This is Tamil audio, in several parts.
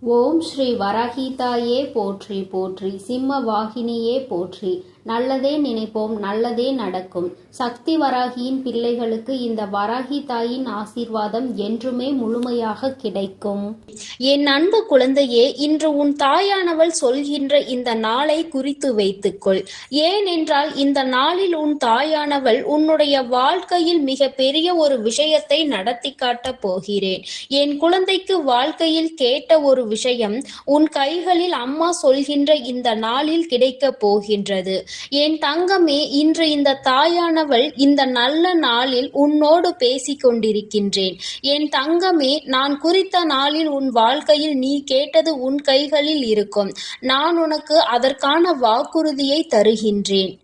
ஓம் ஸ்ரீ வராகிதாயே போற்றி போற்றி, சிம்ம வாகினியே போற்றி. நல்லதே நினைப்போம், நல்லதே நடக்கும். சக்தி வராகியின் பிள்ளைகளுக்கு இந்த வராகி தாயின் ஆசீர்வாதம் என்றுமே முழுமையாக கிடைக்கும். என் அன்பு குழந்தையே, இன்று உன் தாயானவள் சொல்கின்ற இந்த நாளை குறித்து வைத்துக்கொள். ஏனென்றால் இந்த நாளில் உன் தாயானவள் உன்னுடைய வாழ்க்கையில் மிக பெரிய ஒரு விஷயத்தை நடத்தி காட்டப் போகிறேன். என் குழந்தைக்கு வாழ்க்கையில் கேட்ட ஒரு விஷயம் உன் கைகளில் அம்மா சொல்கின்ற இந்த நாளில் கிடைக்கப் போகின்றது. என் தங்கமே, இன்று இந்த தாயானவள் இந்த நல்ல நாளில் உன்னோடு பேசிக் கொண்டிருக்கின்றேன். என் தங்கமே, நான் குறித்த நாளில் உன் வாழ்க்கையில் நீ கேட்டது உன் கைகளில் இருக்கும். நான் உனக்கு அதற்கான வாக்குறுதியை தருகின்றேன்.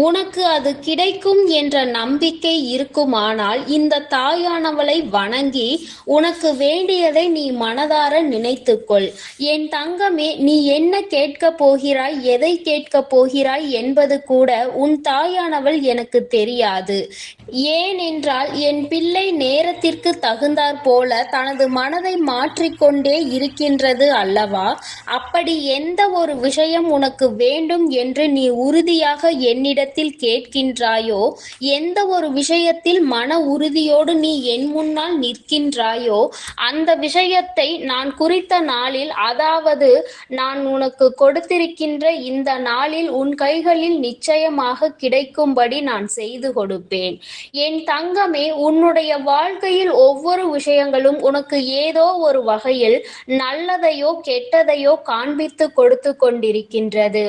உனக்கு அது கிடைக்கும் என்ற நம்பிக்கை இருக்குமானால் இந்த தாயானவளை வணங்கி உனக்கு வேண்டியதை நீ மனதார நினைத்துக்கொள். என் தங்கமே, நீ என்ன கேட்கப் போகிறாய், எதை கேட்கப் போகிறாய் என்பது கூட உன் தாயானவள் எனக்கு தெரியாது. ஏனென்றால் என் பிள்ளை நேரத்திற்கு தகுந்தாற் போல தனது மனதை மாற்றிக்கொண்டே இருக்கின்றது அல்லவா? அப்படி எந்த ஒரு விஷயம் உனக்கு வேண்டும் என்று நீ உறுதியாக என்னிடத்தில் கேட்கின்றாயோ, எந்த ஒரு விஷயத்தில் மன உறுதியோடு நீ என் முன்னால் நிற்கின்றாயோ, அந்த விஷயத்தை நான் குறித்த நாளில், அதாவது நான் உனக்கு கொடுத்திருக்கின்ற இந்த நாளில் உன் கைகளில் நிச்சயமாக கிடைக்கும்படி நான் செய்து கொடுப்பேன். என் தங்கமே, உன்னுடைய வாழ்க்கையில் ஒவ்வொரு விஷயங்களும் உனக்கு ஏதோ ஒரு வகையில் நல்லதையோ கெட்டதையோ காண்பித்து கொடுத்து கொண்டிருக்கின்றது.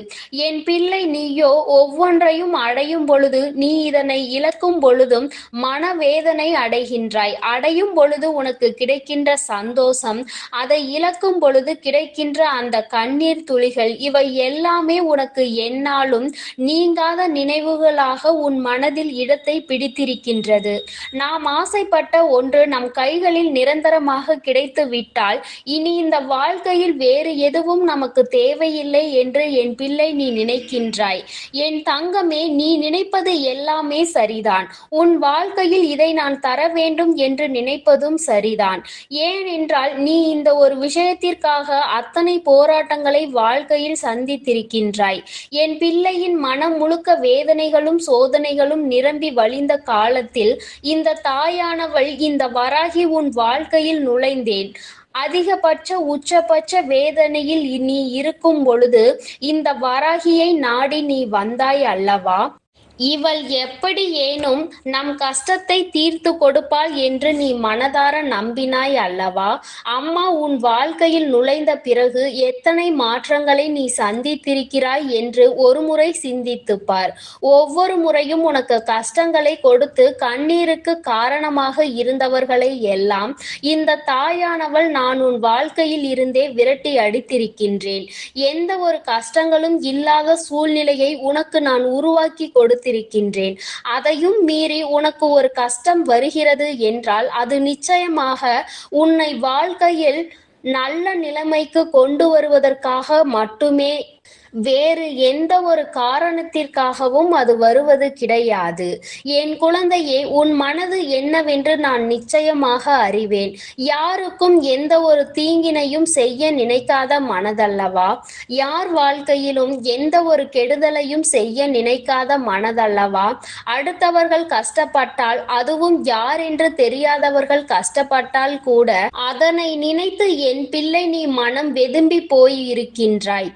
என் பிள்ளை, நீயோ ஒவ்வொன்றையும் அடையும் பொழுது, நீ இதனை இழக்கும் பொழுதும் மனவேதனை அடைகின்றாய். அடையும் பொழுது உனக்கு கிடைக்கின்ற சந்தோஷம், அதை இழக்கும் பொழுது கிடைக்கின்ற அந்த கண்ணீர் துளிகள், இவை எல்லாமே உனக்கு எந்நாளும் நீங்காத நினைவுகளாக உன் மனதில் இடத்தை பிடித்திருக்கின்றது. நாம் ஆசைப்பட்ட ஒன்று நம் கைகளில் நிரந்தரமாக கிடைத்து விட்டால் இனி இந்த வாழ்க்கையில் வேறு எதுவும் நமக்கு தேவையில்லை என்று என் பிள்ளை நீ நினைக்கின்றாய். என் தங்கமே, நீ நினைப்பது எல்லாமே சரிதான். உன் வாழ்க்கையில் இதை நான் தர வேண்டும் என்று நினைப்பதும் சரிதான். ஏனென்றால் நீ இந்த ஒரு விஷயத்திற்காக அத்தனை போராட்டங்களை வாழ்க்கையில் சந்தித்திருக்கின்றாய். என் பிள்ளையின் மனம் முழுக்க வேதனைகளும் சோதனைகளும் நிரம்பி வழிந்த காலத்தில் இந்த தாயானவள், இந்த வராகி உன் வாழ்க்கையில் நுழைந்தேன். அதிகபட்ச உச்சபட்ச வேதனையில் நீ இருக்கும் பொழுது இந்த வராகியை நாடி நீ வந்தாய் அல்லவா? இவள் எப்படி ஏனும் நம் கஷ்டத்தை தீர்த்து கொடுப்பாள் என்று நீ மனதார நம்பினாய் அல்லவா? அம்மா உன் வாழ்க்கையில் நுழைந்த பிறகு எத்தனை மாற்றங்களை நீ சந்தித்திருக்கிறாய் என்று ஒரு முறை சிந்தித்துப் பார். ஒவ்வொரு முறையும் உனக்கு கஷ்டங்களை கொடுத்து கண்ணீருக்கு காரணமாக இருந்தவர்களை எல்லாம் இந்த தாயானவள் நான் உன் வாழ்க்கையில் இருந்தே விரட்டி அடித்திருக்கின்றேன். எந்த ஒரு கஷ்டங்களும் இல்லாத சூழ்நிலையை உனக்கு நான் உருவாக்கி கொடுத்திருக்கின்றேன். அதையும் மீறி உனக்கு ஒரு கஷ்டம் வருகிறது என்றால் அது நிச்சயமாக உன்னை வாழ்க்கையில் நல்ல நிலைமைக்கு கொண்டு வருவதற்காக மட்டுமே, வேறு எந்த ஒரு காரணத்திற்காகவும் அது வருவது கிடையாது. என் குழந்தையே, உன் மனது என்னவென்று நான் நிச்சயமாக அறிவேன். யாருக்கும் எந்த ஒரு தீங்கினையும் செய்ய நினைக்காத மனதல்லவா? யார் வாழ்க்கையிலும் எந்த ஒரு கெடுதலையும் செய்ய நினைக்காத மனதல்லவா? அடுத்தவர்கள் கஷ்டப்பட்டால், அதுவும் யார் என்று தெரியாதவர்கள் கஷ்டப்பட்டால் கூட அதனை நினைத்து என் பிள்ளை நீ மனம் வெதும்பி போய் இருக்கின்றாய்.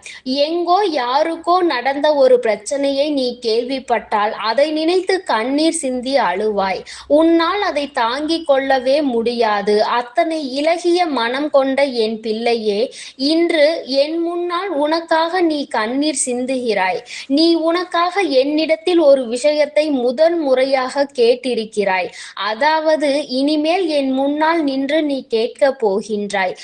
எங்கோ யாருக்கோ நடந்த ஒரு பிரச்சனையை நீ கேள்விப்பட்டால் அதை நினைத்து கண்ணீர் சிந்தி அழுவாய். உன்னால் அதை தாங்கிக் கொள்ளவே முடியாது. அத்தனை இலகிய மனம் கொண்ட என் பிள்ளையே, இன்று என் முன்னால் உனக்காக நீ கண்ணீர் சிந்துகிறாய். நீ உனக்காக என்னிடத்தில் ஒரு விஷயத்தை முதல் முறையாக கேட்டிருக்கிறாய். அதாவது இனிமேல் என் முன்னால் நின்று நீ கேட்கப் போகின்றாய்.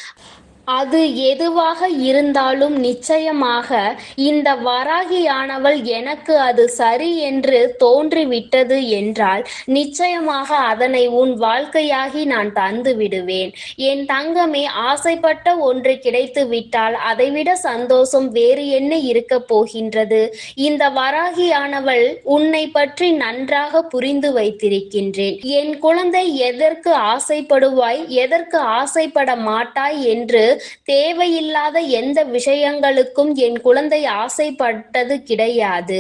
அது எதுவாக இருந்தாலும் நிச்சயமாக இந்த வராகியானவள் எனக்கு அது சரி என்று தோன்றிவிட்டது என்றால் நிச்சயமாக அதனை உன் வாழ்க்கையாகி நான் தந்து விடுவேன். என் தங்கமே, ஆசைப்பட்ட ஒன்று கிடைத்து விட்டால் அதைவிட சந்தோஷம் வேறு என்ன இருக்க போகின்றது? இந்த வராகியானவள் உன்னை பற்றி நன்றாக புரிந்து வைத்திருக்கின்றேன். என் குழந்தை, எதற்கு ஆசைப்படுவாய், எதற்கு ஆசைப்பட மாட்டாய் என்று தேவையில்லாத எந்த விஷயங்களுக்கும் என் குழந்தை ஆசைப்பட்டது கிடையாது.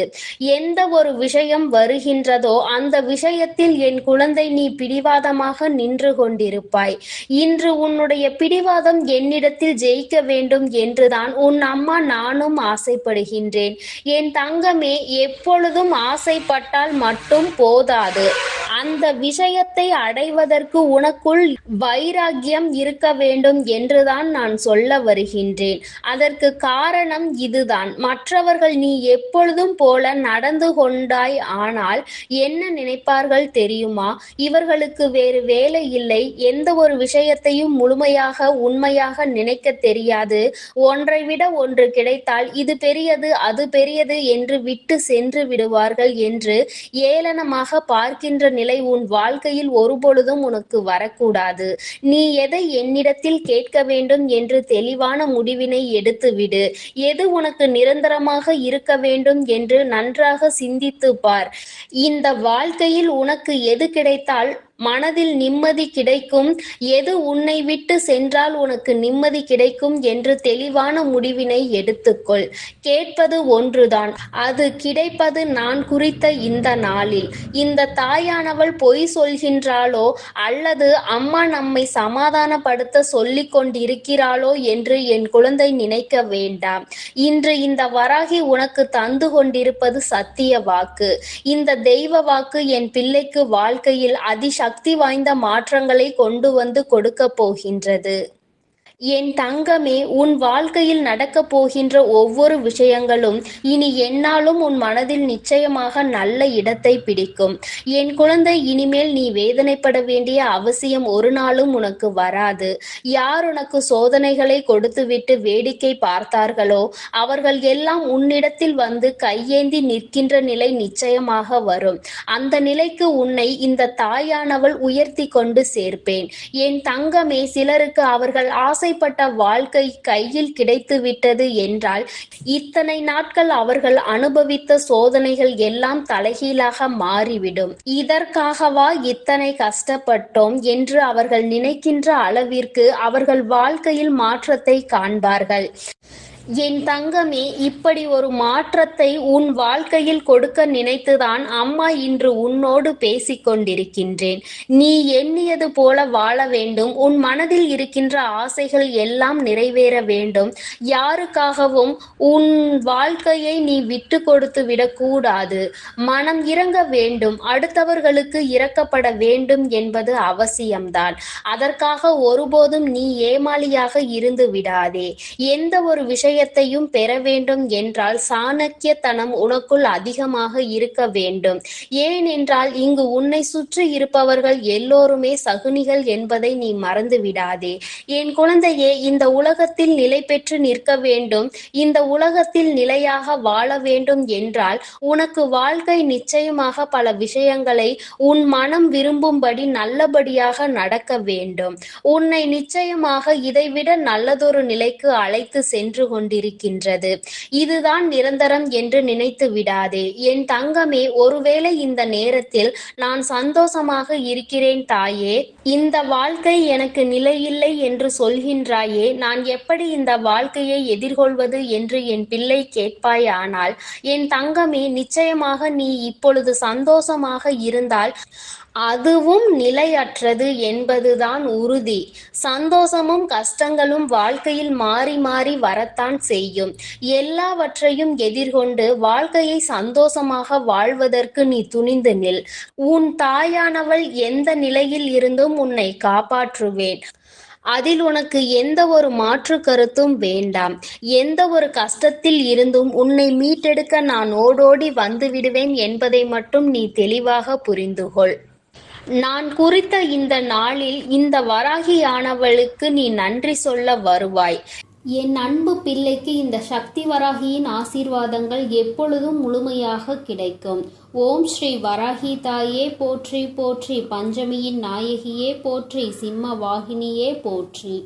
எந்த ஒரு விஷயம் வருகின்றதோ அந்த விஷயத்தில் என் குழந்தை நீ பிடிவாதமாக நின்று கொண்டிருப்பாய். இன்று உன்னுடைய பிடிவாதம் என்னிடத்தில் ஜெயிக்க வேண்டும் என்றுதான் உன் அம்மா நானும் ஆசைப்படுகின்றேன். என் தங்கமே, எப்பொழுதும் ஆசைப்பட்டால் மட்டும் போதாது. அந்த விஷயத்தை அடைவதற்கு உனக்குள் வைராக்கியம் இருக்க வேண்டும் என்றுதான் நான் சொல்ல வருகின்றேன். அதற்கு காரணம் இதுதான். மற்றவர்கள் நீ எப்பொழுதும் போல நடந்து கொண்டாய் ஆனால் என்ன நினைப்பார்கள் தெரியுமா? இவர்களுக்கு வேறு வேலை இல்லை, எந்த ஒரு விஷயத்தையும் முழுமையாக உண்மையாக நினைக்க தெரியாது, ஒன்றை விட ஒன்று கிடைத்தால் இது பெரியது அது பெரியது என்று விட்டு சென்று விடுவார்கள் என்று ஏளனமாக பார்க்கின்ற நிலை உன் வாழ்க்கையில் ஒருபொழுதும் உனக்கு வரக்கூடாது. நீ எதை என்னிடத்தில் கேட்க வேண்டும் என்று தெளிவான முடிவினை எடுத்துவிடு. எது உனக்கு நிரந்தரமாக இருக்க வேண்டும் என்று நன்றாக சிந்தித்து பார். இந்த வாழ்க்கையில் உனக்கு எது கிடைத்தால் மனதில் நிம்மதி கிடைக்கும், எது உன்னை விட்டு சென்றால் உனக்கு நிம்மதி கிடைக்கும் என்று தெளிவான முடிவினை எடுத்துக்கொள். கேட்பது ஒன்றுதான், அது கிடைப்பது நான் குறித்த இந்த நாளில். இந்த தாயானவள் பொய் சொல்கின்றாளோ அல்லது அம்மா நம்மை சமாதானப்படுத்த சொல்லிக் கொண்டிருக்கிறாளோ என்று என் குழந்தை நினைக்க வேண்டாம். இன்று இந்த வராகி உனக்கு தந்து கொண்டிருப்பது சத்திய வாக்கு. இந்த தெய்வ வாக்கு என் பிள்ளைக்கு வாழ்க்கையில் சக்தி வாய்ந்த மாற்றங்களை கொண்டு வந்து கொடுக்க போகின்றது. என் தங்கமே, உன் வாழ்க்கையில் நடக்கப் போகின்ற ஒவ்வொரு விஷயங்களும் இனி என்னாலும் உன் மனதில் நிச்சயமாக நல்ல இடத்தை பிடிக்கும். என் குழந்தை, இனிமேல் நீ வேதனைப்பட வேண்டிய அவசியம் ஒரு நாளும் உனக்கு வராது. யார் உனக்கு சோதனைகளை கொடுத்துவிட்டு வேடிக்கை பார்த்தார்களோ அவர்கள் எல்லாம் உன்னிடத்தில் வந்து கையேந்தி நிற்கின்ற நிலை நிச்சயமாக வரும். அந்த நிலைக்கு உன்னை இந்த தாயானவள் உயர்த்தி கொண்டு சேர்ப்பேன். என் தங்கமே, சிலருக்கு அவர்கள் ஆசைப்பட்ட வாழ்க்கை கையில் கிடைத்து விட்டது என்றால் இத்தனை நாட்கள் அவர்கள் அனுபவித்த சோதனைகள் எல்லாம் தலைகீழாக மாறிவிடும். இதற்காகவா இத்தனை கஷ்டப்பட்டோம் என்று அவர்கள் நினைக்கின்ற அளவிற்கு அவர்கள் வாழ்க்கையில் மாற்றத்தை காண்பார்கள். என் தங்கமே, இப்படி ஒரு மாற்றத்தை உன் வாழ்க்கையில் கொடுக்க நினைத்துதான் அம்மா இன்று உன்னோடு பேசிக் கொண்டிருக்கின்றேன். நீ எண்ணியது போல வாழ வேண்டும். உன் மனதில் இருக்கின்ற ஆசைகள் எல்லாம் நிறைவேற வேண்டும். யாருக்காகவும் உன் வாழ்க்கையை நீ விட்டு கொடுத்து விடக்கூடாது. மனம் இறங்க வேண்டும். அடுத்தவர்களுக்கு இறக்கப்பட வேண்டும் என்பது அவசியம்தான். அதற்காக ஒருபோதும் நீ ஏமாளியாக இருந்து விடாதே. எந்த ஒரு விஷயத்தையும் பெற வேண்டும் என்றால் சாணக்கியத்தனம் உனக்குள் அதிகமாக இருக்க வேண்டும். ஏனென்றால் இங்கு உன்னை சுற்றி இருப்பவர்கள் எல்லோருமே சகுனிகள் என்பதை நீ மறந்து விடாதே. என் குழந்தையே, இந்த உலகத்தில் நிலை பெற்று நிற்க வேண்டும், இந்த உலகத்தில் நிலையாக வாழ வேண்டும் என்றால் உனக்கு வாழ்க்கை நிச்சயமாக பல விஷயங்களை உன் மனம் விரும்பும்படி நல்லபடியாக நடக்க வேண்டும். உன்னை நிச்சயமாக இதைவிட நல்லதொரு நிலைக்கு அழைத்து சென்று கொண்டிருக்கின்றது. இதுதான் நிரந்தரம் என்று நினைத்து விடாதே. என் தங்கமே, ஒருவேளை இந்த நேரத்தில் நான் சந்தோஷமாக இருக்கிறேன் தாயே, இந்த வாழ்க்கை எனக்கு நிலையில்லை என்று சொல்கின்றாயே, நான் எப்படி இந்த வாழ்க்கையை எதிர்கொள்வது என்று என் பிள்ளை கேட்பாயானால், என் தங்கமே, நிச்சயமாக நீ இப்பொழுது சந்தோஷமாக இருந்தால் அதுவும் நிலையற்றது என்பதுதான் உறுதி. சந்தோஷமும் கஷ்டங்களும் வாழ்க்கையில் மாறி மாறி வரத்தான் செய்யும். எல்லாவற்றையும் எதிர்கொண்டு வாழ்க்கையை சந்தோஷமாக வாழ்வதற்கு நீ துணிந்து நில். உன் தாயானவள் எந்த நிலையில் இருந்தும் உன்னை காப்பாற்றுவேன். அதில் உனக்கு எந்த ஒரு மாற்று கருத்தும் வேண்டாம். எந்த ஒரு கஷ்டத்தில் இருந்தும் உன்னை மீட்டெடுக்க நான் ஓடோடி வந்து விடுவேன் என்பதை மட்டும் நீ தெளிவாக புரிந்துகொள். நான் குறித்த இந்த நாளில் இந்த வராகியானவளுக்கு நீ நன்றி சொல்ல வருவாய். என் அன்பு பிள்ளைக்கு இந்த சக்தி வராகியின் ஆசீர்வாதங்கள் எப்பொழுதும் முழுமையாக கிடைக்கும். ஓம் ஸ்ரீ வராகி தாயே போற்றி போற்றி, பஞ்சமியின் நாயகியே போற்றி, சிம்ம வாகினியே போற்றி.